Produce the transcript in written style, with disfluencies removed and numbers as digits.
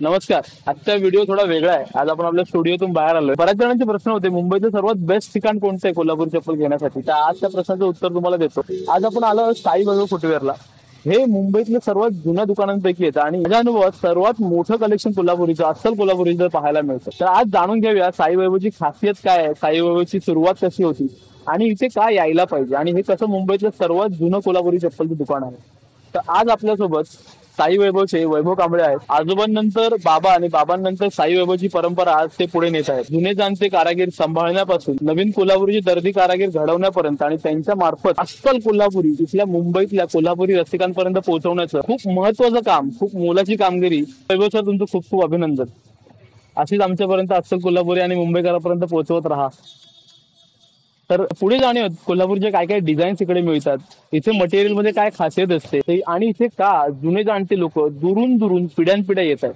नमस्कार. आजचा व्हिडिओ थोडा वेगळा आहे. आज आपण आपल्या स्टुडिओतून बाहेर आलोय. बऱ्याच जणांचे प्रश्न होते, मुंबईचं सर्वात बेस्ट ठिकाण कोणतं आहे कोल्हापूर चप्पल घेण्यासाठी. तर आज त्या प्रश्नाचं उत्तर तुम्हाला देतो. आज आपण आलो आहोत साई वैभव फुटवेअरला. हे मुंबईतलं सर्वात जुन्या दुकानांपैकी येतं आणि माझ्या अनुभवात सर्वात मोठं कलेक्शन कोल्हापुरीचं, अस्सल कोल्हापुरीचं पाहायला मिळतं. तर आज जाणून घेऊया साई वैभवची खासियत काय आहे, साई वैभवची सुरुवात कशी होती आणि इथे काय यायला पाहिजे आणि हे कसं मुंबईतलं सर्वात जुनं कोल्हापुरी चप्पलचं दुकान आहे. तर आज आपल्यासोबत साई वैभवचे वैभव कांबळे आहेत. आजोबांनंतर बाबा आणि बाबांनंतर साई वैभवची परंपरा आज ते पुढे नेत आहेत. जुने जाणते कारागीर सांभाळण्यापासून नवीन कोल्हापुरी दर्दी कारागीर घडवण्यापर्यंत आणि त्यांच्या मार्फत अस्सल कोल्हापुरी तिथल्या मुंबईतल्या कोल्हापुरी रसिकांपर्यंत पोहोचवण्याचं खूप महत्वाचं काम, खूप मोलाची कामगिरी. वैभव सर, तुमचं खूप खूप अभिनंदन. अशीच आमच्यापर्यंत अस्सल कोल्हापुरी आणि मुंबईकरांपर्यंत पोहोचवत राहा. तर पुढे जाणूयात कोल्हापूरचे काय काय डिझाईन्स इकडे मिळतात, इथे मटेरियल मध्ये काय खासियत असते आणि इथे का जुने जाणते लोक दुरून दुरून पिढ्यानपिढ्या येत आहेत.